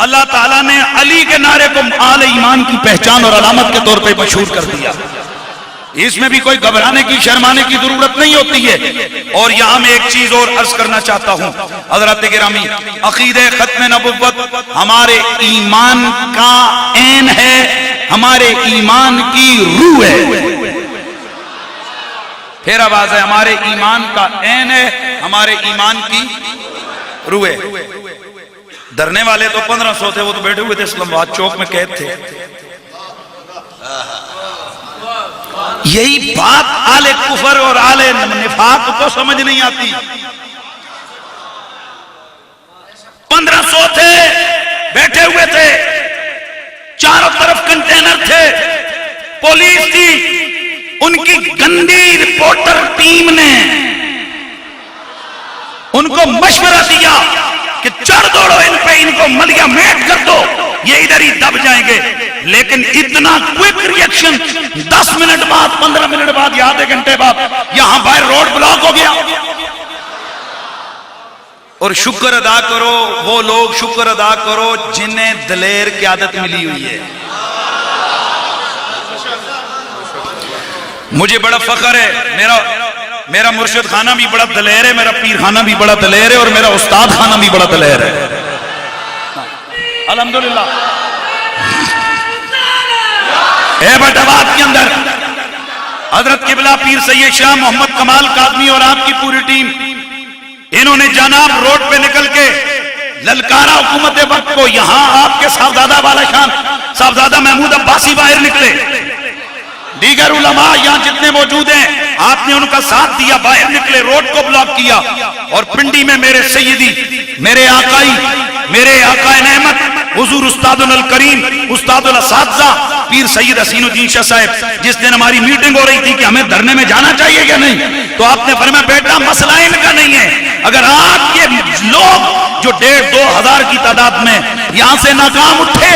اللہ تعالیٰ نے علی کے نعرے کو آل ایمان کی پہچان اور علامت کے طور پہ مشہور کر دیا. اس میں بھی کوئی گھبرانے کی شرمانے کی ضرورت نہیں ہوتی ہے. اور یہاں میں ایک چیز اور عرض کرنا چاہتا ہوں حضرات گرامی, عقیدہ ختم نبوت ہمارے ایمان کا عین ہے, ہمارے ایمان کی روح ہے. پھر آواز ہے, ہمارے ایمان کا عین ہے, ہمارے ایمان کی روح ہے. ڈرنے والے تو 1500 تھے, وہ تو بیٹھے ہوئے تھے اسلام آباد چوک میں قید تھے. یہی بات آل کفر اور آل نفاق کو سمجھ نہیں آتی. 1500 تھے بیٹھے ہوئے تھے, چاروں طرف کنٹینر تھے, پولیس تھی, ان کی گندی رپورٹر ٹیم نے ان کو مشورہ دیا کہ چڑھ دوڑو ان پہ, ان کو ملیا میٹ کر دو. یہ ادھر ہی دب جائیں گے. لیکن اتنا کوئک ریئیکشن 10 منٹ بعد 15 منٹ بعد یا آدھے گھنٹے بعد یہاں باہر روڈ بلاک ہو گیا. اور شکر ادا کرو وہ لوگ، شکر ادا کرو جنہیں دلیر قیادت ملی ہوئی ہے. مجھے بڑا فخر ہے، میرا مرشد خانہ بھی بڑا دلیر ہے، میرا پیر خانہ بھی بڑا دلیر ہے، اور میرا استاد خانہ بھی بڑا دلیر ہے. الحمدللہ. ایبٹ آباد کے اندر حضرت قبلہ پیر سید شاہ محمد کمال قادمی اور آپ کی پوری ٹیم، انہوں نے جناب روڈ پہ نکل کے للکارا حکومت وقت کو. یہاں آپ کے صاحبزادہ والا شان صاحبزادہ محمود عباسی باہر نکلے، دیگر علماء یہاں جتنے موجود ہیں، آپ نے ان کا ساتھ دیا، باہر نکلے، روڈ کو بلاک کیا. اور پنڈی میں میرے سیدی، میرے آقائی، میرے آقائے نعمت حضور استاد الکریم، استاد الاساتذہ پیر سید حسین الدین شاہ صاحب، جس دن ہماری میٹنگ ہو رہی تھی کہ ہمیں دھرنے میں جانا چاہیے یا نہیں، تو آپ نے فرمایا بیٹا مسئلہ ان کا نہیں ہے، اگر آپ کے لوگ جو 1,500-2,000 کی تعداد میں یہاں سے ناکام اٹھے،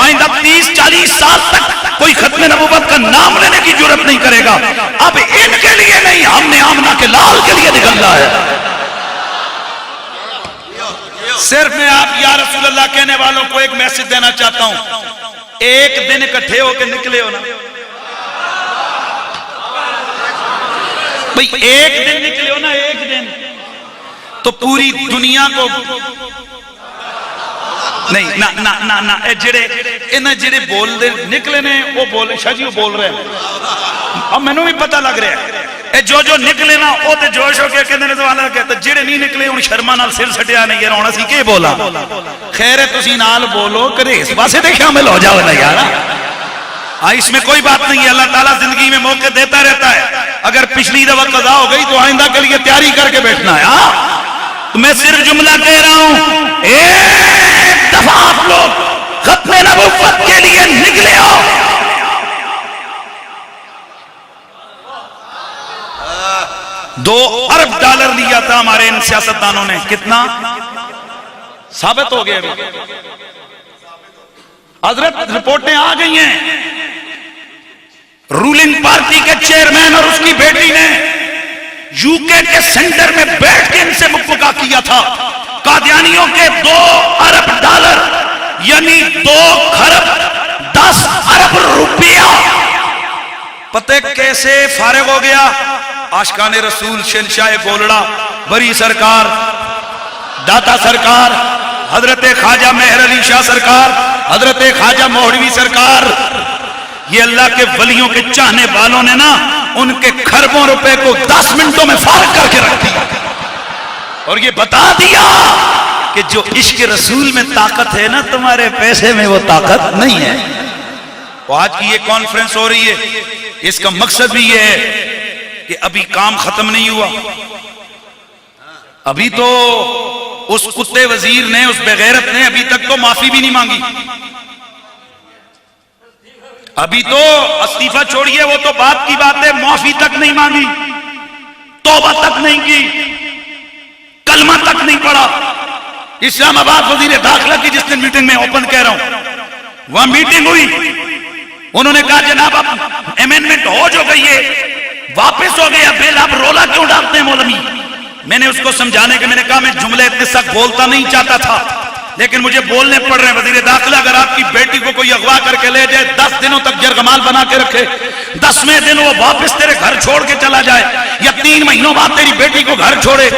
آئندہ 30-40 سال تک کوئی ختم نبوت کا نام لینے کی جرات نہیں کرے گا. اب ان کے لیے نہیں، ہم نے آمنہ کے لال کے لیے نکلنا ہے. صرف میں آپ یا رسول اللہ کہنے والوں کو ایک میسج دینا چاہتا ہوں، ایک دن اکٹھے ہو کے نکلے ہو نا بھئی، ایک دن نکلے ہو نا، ایک دن تو پوری دنیا کو نہیں نہ انہیں جڑے بول دے نکلے نے وہ بولے شاہ جی وہ بول رہے ہیں، اب میں نے بھی پتہ لگ رہا ہے جو نکلے نا وہ تے جوش ہو کے کہنے والا کہتا جڑے نہیں نکلے ان شرما نال سر سٹیا نہیں ہونا سی کہ بولا. خیر ہے تسی نال بولو کرے اس پاسے تے شامل ہو جاؤ نا یار. اس میں کوئی بات نہیں ہے، اللہ تعالیٰ زندگی میں موقع دیتا رہتا ہے. اگر پچھلی دفعہ قضا ہو گئی تو آئندہ کے لیے تیاری کر کے بیٹھنا ہے. تو میں صرف جملہ کہہ رہا ہوں، ایک دفعہ آپ لوگ ختم نبوت کے لیے نکلے ہو. $2 ارب لیا تھا ہمارے ان سیاستدانوں نے. کتنا ثابت ہو گیا ابھی حضرت، رپورٹیں آ گئی ہیں. رولنگ پارٹی کے چیئرمین اور اس کی بیٹی نے UK کے سینٹر میں بیٹھ کے ان سے مفقہ کیا تھا. قادیانیوں کے $2 ارب یعنی 2 خرب 10 ارب روپیہ پتہ کیسے فارغ ہو گیا. عاشقان رسول شہنشاہ گولڑا بری سرکار، داتا سرکار، حضرت خواجہ مہر علی شاہ سرکار، حضرت خواجہ مہروی سرکار، یہ اللہ کے ولیوں کے چاہنے والوں نے نا ان کے خربوں روپے کو 10 منٹوں میں فارغ کر کے رکھ دیا اور یہ بتا دیا کہ جو عشق رسول میں طاقت ہے نا تمہارے پیسے میں وہ طاقت نہیں ہے. تو آج کی یہ کانفرنس ہو رہی ہے، اس کا مقصد بھی یہ ہے کہ ابھی کام ختم نہیں ہوا. ابھی تو اس کتے وزیر نے، اس بغیرت نے ابھی تک تو معافی بھی نہیں مانگی. ابھی تو استعفیٰ چھوڑیے، وہ تو بات کی بات ہے، معافی تک نہیں مانگی، توبہ تک نہیں کی، کلمہ تک نہیں پڑھا. اسلام آباد وزیر داخلہ کی جس دن میٹنگ میں اوپن کہہ رہا ہوں، وہاں میٹنگ ہوئی، انہوں نے کہا جناب اب امینڈمنٹ ہو جو گئی ہے، واپس ہو گیا بل، آپ رولا کیوں ڈالتے ہیں مولوی؟ میں نے اس کو سمجھانے کے میں نے کہا میں جملے اتنے سخت بولتا نہیں چاہتا تھا لیکن مجھے بولنے پڑ رہے ہیں. وزیر داخلہ اگر آپ کی بیٹی کو کوئی اغوا کر کے لے جائے، 10 دنوں تک جرگمال بنا کے رکھے، 10ویں دن وہ واپس تیرے گھر چھوڑ کے چلا جائے، یا 3 مہینوں بعد تیری بیٹی کو گھر چھوڑے،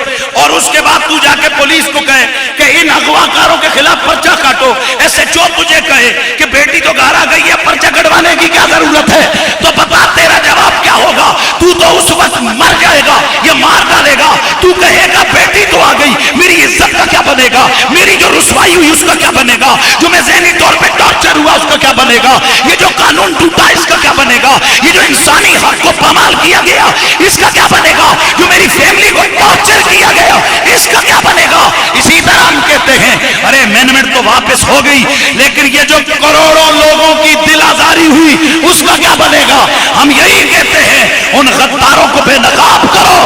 اور اس کے بعد تو جا کے پولیس کو کہے کہ ان اغوا کاروں کے خلاف پرچہ کاٹو، SHO تجھے کہے کہ بیٹی تو گھر آ گئی ہے، پرچہ کٹوانے کی کیا ضرورت ہے، تو بتا تیرا جواب کیا ہوگا؟ تو اس وقت مر جائے گا یا مار ڈالے گا. تو کہے گا بیٹی تو آ گئی، میری عزت کا کیا بنے گا، میری جو رسوائی ہوئی اس کا کیا بنے گا، جو میں ذہنی طور پہ ٹارچر ہوا اس کا کیا بنے گا، یہ جو قانون ٹوٹا اس کا کیا بنے گا، یہ جو انسانی حق کو پامال کیا گیا اس کا کیا بنے گا، جو میری فیملی کو ٹارچر کیا گیا اس کا کیا بنے گا. اسی طرح ہم کہتے ہیں ارے امینڈمنٹ تو واپس ہو گئی لیکن یہ جو کروڑوں لوگوں کی دل آزاری ہوئی اس کا کیا بنے گا. ہم یہی کہتے ہیں ان غداروں کو بے نقاب کرو،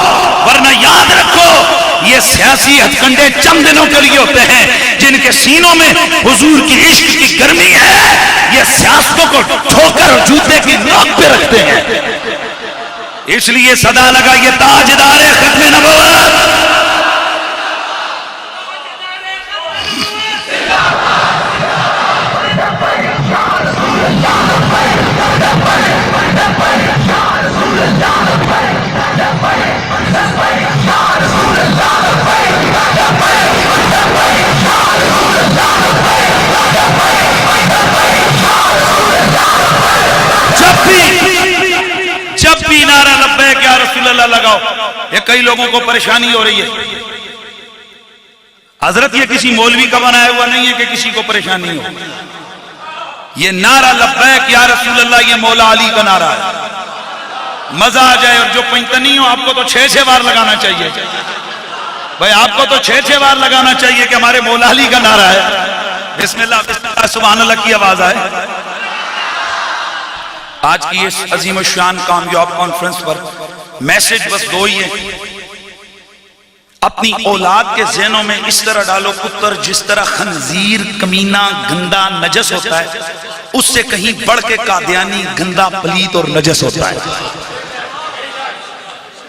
ورنہ یاد رکھو یہ سیاسی ہتھ کنڈے چند دنوں کے لیے ہوتے ہیں جن کے سینوں میں حضور کی عشق کی گرمی ہے یہ سیاستوں کو ٹھوکر اور جوتے کی نوک پہ رکھتے ہیں. اس لیے صدا لگا یہ تاجدار ختم نبوت. جب بھی نعرہ لبیک یا رسول اللہ لگاؤ یہ کئی لوگوں کو پریشانی ہو رہی ہے. حضرت یہ کسی مولوی کا بنایا ہوا نہیں ہے کہ کسی کو پریشانی ہو. یہ نعرہ لبیک یا رسول اللہ یہ مولا علی کا نعرہ ہے. مزہ آ جائے. اور جو پنجتنی ہو آپ کو تو 6 بار لگانا چاہیے بھائی, آپ کو تو 6 بار لگانا چاہیے کہ ہمارے مولا علی کا نعرہ ہے. بسم اللہ بسم اللہ سبحان اللہ کی آواز آئے. آج کی اس عظیم الشان کامیاب کانفرنس پر میسج بس 2 ہی ہیں. اپنی اولاد کے ذہنوں میں اس طرح ڈالو پتر جس طرح خنزیر کمینہ گندا نجس ہوتا ہے اس سے کہیں بڑھ کے قادیانی گندا پلیت اور نجس ہوتا ہے.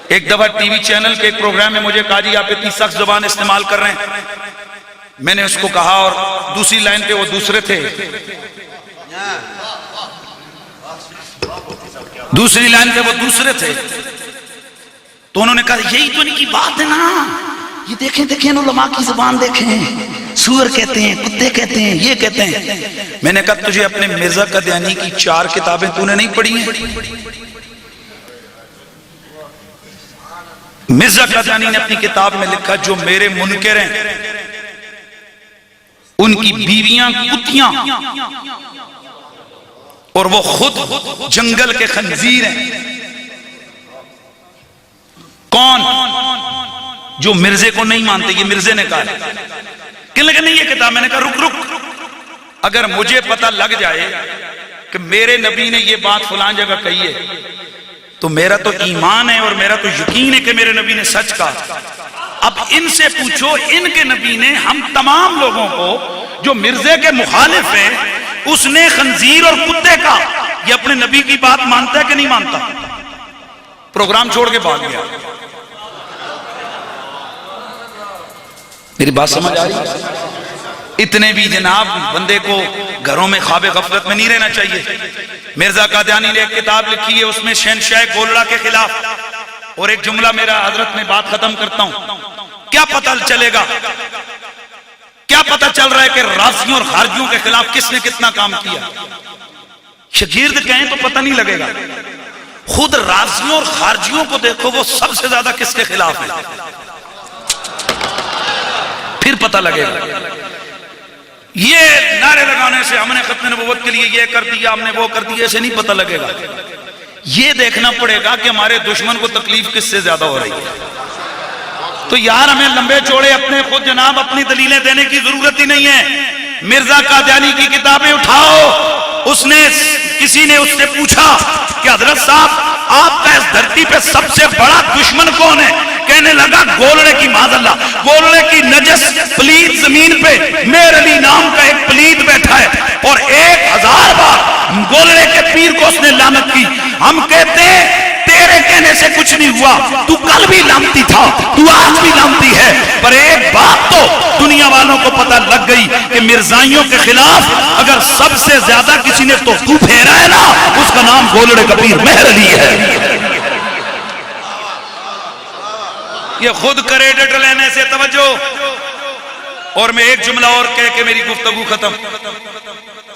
ایک دفعہ ٹی وی چینل کے ایک پروگرام میں مجھے کہا جی آپ اتنی سخت زبان استعمال کر رہے ہیں. میں نے اس کو کہا اور دوسری لائن پہ وہ دوسرے تھے, دوسری لائن پہ وہ دوسرے تھے, تو انہوں نے کہا یہی تو ان کی بات ہے نا, یہ دیکھیں علماء کی زبان دیکھیں, سور کہتے ہیں, کتے کہتے ہیں, یہ کہتے ہیں. میں نے کہا تجھے اپنے مرزا قادیانی کی 4 کتابیں تو نے نہیں پڑھی ہیں؟ مرزا قادیانی نے اپنی کتاب میں لکھا جو میرے منکر ہیں ان کی بیویاں کتیاں اور وہ خود جنگل کے خنزیر ہیں. کون؟ جو مرزے کو نہیں مانتے. یہ مرزے نے کہا. کہنے لگا نہیں یہ کتاب. میں نے کہا رک اگر مجھے پتہ لگ جائے کہ میرے نبی نے یہ بات فلان جگہ کہی ہے تو میرا تو ایمان ہے اور میرا تو یقین ہے کہ میرے نبی نے سچ کہا. اب ان سے پوچھو ان کے نبی نے ہم تمام لوگوں کو جو مرزے کے مخالف ہیں اس نے خنزیر اور کتے کا, یہ اپنے نبی کی بات مانتا ہے کہ نہیں مانتا؟ پروگرام چھوڑ کے بھاگ گیا. میری بات سمجھ آ رہی؟ اتنے بھی جناب بندے کو گھروں میں خواب غفلت میں نہیں رہنا چاہیے. مرزا قادیانی نے ایک کتاب لکھی ہے اس میں شہنشاہ گولڑا کے خلاف, اور ایک جملہ میرا حضرت میں بات ختم کرتا ہوں. کیا پتہ چلے گا, کیا پتہ چل رہا ہے کہ رافضیوں اور خارجیوں کے خلاف کس نے کتنا کام کیا؟ شگرد کہیں تو پتہ نہیں لگے گا. خود رافضیوں اور خارجیوں کو دیکھو وہ سب سے زیادہ کس کے خلاف ہے, پھر پتہ لگے گا. یہ نعرے لگانے سے ہم نے ختم نبوت کے لیے یہ کر دیا, ہم نے وہ کر دیا, اسے نہیں پتہ لگے گا. یہ دیکھنا پڑے گا کہ ہمارے دشمن کو تکلیف کس سے زیادہ ہو رہی ہے. تو یار ہمیں لمبے چوڑے اپنے خود جناب اپنی دلیلیں دینے کی ضرورت ہی نہیں ہے. مرزا قادیانی کی کتابیں اٹھاؤ. اس نے کسی نے اس سے پوچھا کہ حضرت صاحب آپ کا اس دھرتی پہ سب سے بڑا دشمن کون ہے؟ کہنے لگا گولڑے کی معاذ اللہ, گولڑے کی نجس پلید زمین پہ میر علی نام کا ایک پلید بیٹھا ہے اور 1000 بار گولڑے کے پیر کو اس نے لعنت کی. ہم کہتے ہیں تیرے کہنے سے کچھ نہیں ہوا, تو کل بھی لامتی تھا, تو آج بھی لامتی ہے. پر ایک بات تو دنیا والوں کو پتہ لگ گئی کہ مرزائیوں کے خلاف اگر سب سے زیادہ کسی نے تو پھیرا ہے نا, اس کا نام گولڑے کا پیر مہر علی ہے. یہ خود کریڈٹ لینے سے توجہ. اور میں ایک جملہ اور کہہ کے میری گفتگو ختم.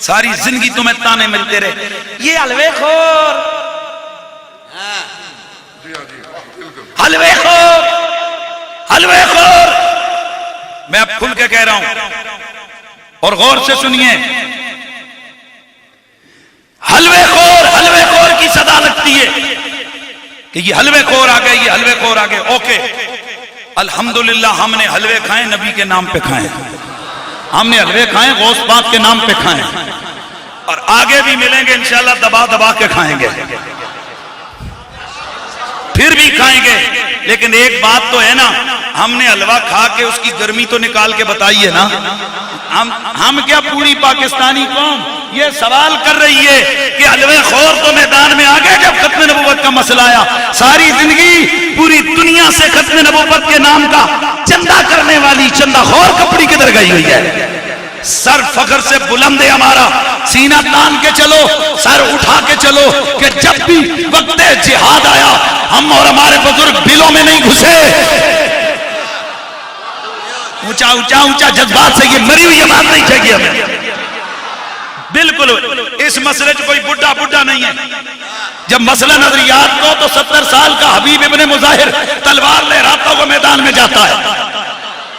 ساری زندگی تمہیں تانے ملتے رہے, یہ حلوے خور, حلوے خور, حلوے خور. میں اب کھل کے کہہ رہا ہوں اور غور سے سنیے. حلوے خور کی صدا لگتی ہے کہ یہ حلوے خور آ گئے, یہ حلوے خور آ گئے. اوکے الحمدللہ ہم نے حلوے کھائے نبی کے نام پہ کھائے, ہم نے حلوے کھائے غوث پاک کے نام پہ کھائے, اور آگے بھی ملیں گے انشاءاللہ دبا دبا کے کھائیں گے, پھر بھی کھائیں گے. لیکن ایک بات تو ہے نا, ہم نے حلوہ کھا کے اس کی گرمی تو نکال کے بتائی ہے نا. ہم کیا پوری پاکستانی قوم یہ سوال کر رہی ہے کہ حلوے خور تو میدان میں آگے جب ختم نبوت کا مسئلہ آیا ساری زندگی پوری دنیا سے ختم نبوت کے نام کا چندہ کرنے والی چندہ خور کپڑی کدھر گئی ہوئی ہے؟ سر فخر سے بلند ہے ہمارا، سینہ تان کے چلو، سر اٹھا کے چلو کہ جب بھی وقت جہاد آیا ہم اور ہمارے بزرگ بلوں میں نہیں گھسے۔ اونچا اونچا اونچا جذبات سے یہ مری ہوئی بات نہیں چاہیے ہمیں۔ بالکل اس مسئلے سے کوئی بڈھا بڈھا نہیں ہے۔ جب مسئلہ نظریات کو تو 70 سال کا حبیب ابن مظاہر تلوار لے راتوں کو میدان میں جاتا ہے،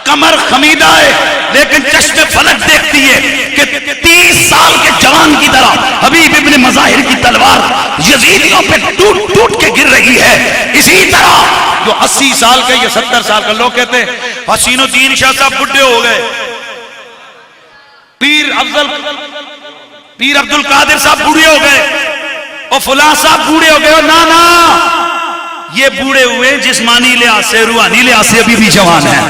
کمر خمیدہ ہے لیکن چشم فلک دیکھتی ہے کہ 30 سال کے جوان کی طرح حبیب ابن مظاہر کی تلوار یزیدیوں پہ ٹوٹ ٹوٹ کے گر رہی ہے۔ اسی طرح جو 80 سال کے یا 70 سال کا لوگ کہتے ہیں حسین الدین شاہ صاحب بڈھے ہو گئے، پیر عبد القادر صاحب بوڑھے ہو گئے اور فلاں صاحب بوڑھے ہو گئے، نا یہ بوڑھے ہوئے جسمانی لحاظ سے روحانی لحاظ سے ابھی بھی جوان ہیں،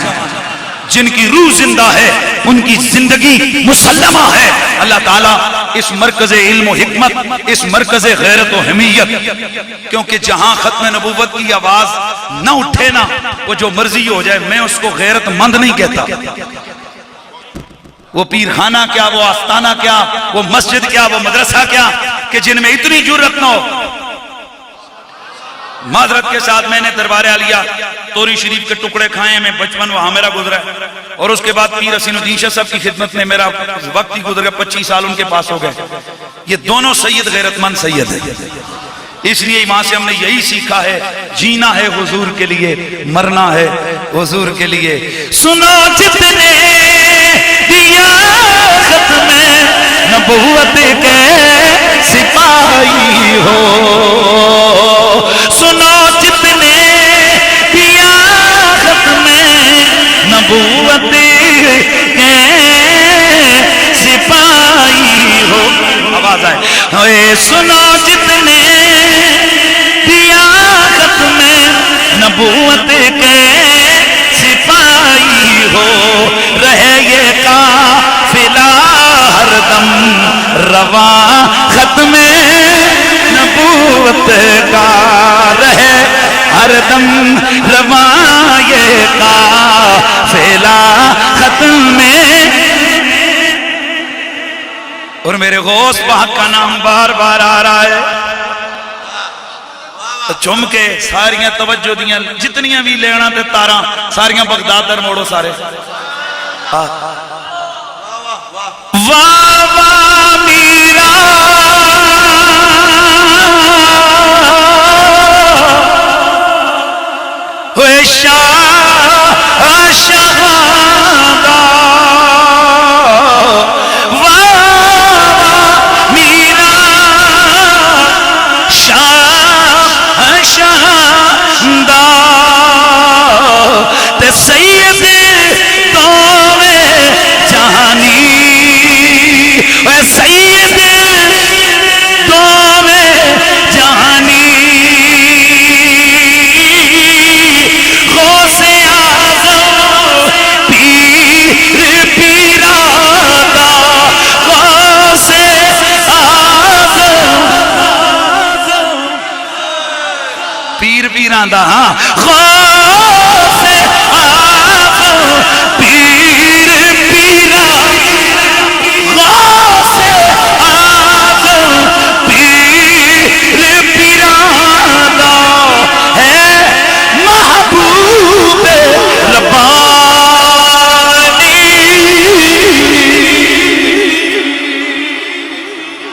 جن کی روح زندہ ہے ان کی زندگی مسلمہ ہے۔ اللہ تعالیٰ اس مرکز علم و حکمت، اس مرکز غیرت و حمیت، کیونکہ جہاں ختم نبوت کی آواز نہ اٹھے نا وہ جو مرضی ہو جائے، میں اس کو غیرت مند نہیں کہتا۔ وہ پیر خانہ کیا، وہ آستانہ کیا، وہ مسجد کیا، وہ مدرسہ کیا کہ جن میں اتنی جرت نہ ہو۔ معذرت کے ساتھ میں نے دربار عالیہ توری شریف کے ٹکڑے کھائے ہیں، میں بچپن وہاں میرا گزرا ہے، اور اس کے بعد پیر حسین الدین شاہ صاحب کی خدمت میں میرا وقت ہی گزر گیا، 25 سال ان کے پاس ہو گئے۔ یہ دونوں سید غیرت مند سید ہیں، اس لیے وہاں سے ہم نے یہی سیکھا ہے، جینا ہے حضور کے لیے، مرنا ہے حضور کے لیے۔ سنو جتنے دیا ختم نبوت کے سپاہی ہو، سنو جتنے دیا ختم نبوت کے سپاہی ہو، آواز آئے، سنو جتنے دیا ختم نبوت کے سپاہی ہو، رہے یہ قافلہ ہر دم رواں ختم نبوت کا، رہے ہر دم رواں یہ قافلہ ختم۔ اور میرے غوث پاک کا نام بار بار آ رہا ہے، چم کے ساریاں توجہ دیاں جتنیاں بھی لینا تے تاراں ساریاں بغداد در موڑو سارے۔ واہ واہ میرا ہوئے شاہ شہادہ، واہ میرا شاہ شہادہ، تے سید دوے جہانی، اے سید دوے جہانی، غوث اعظم پیر پیرادہ، غوث اعظم پیر پیرادہ، ہاں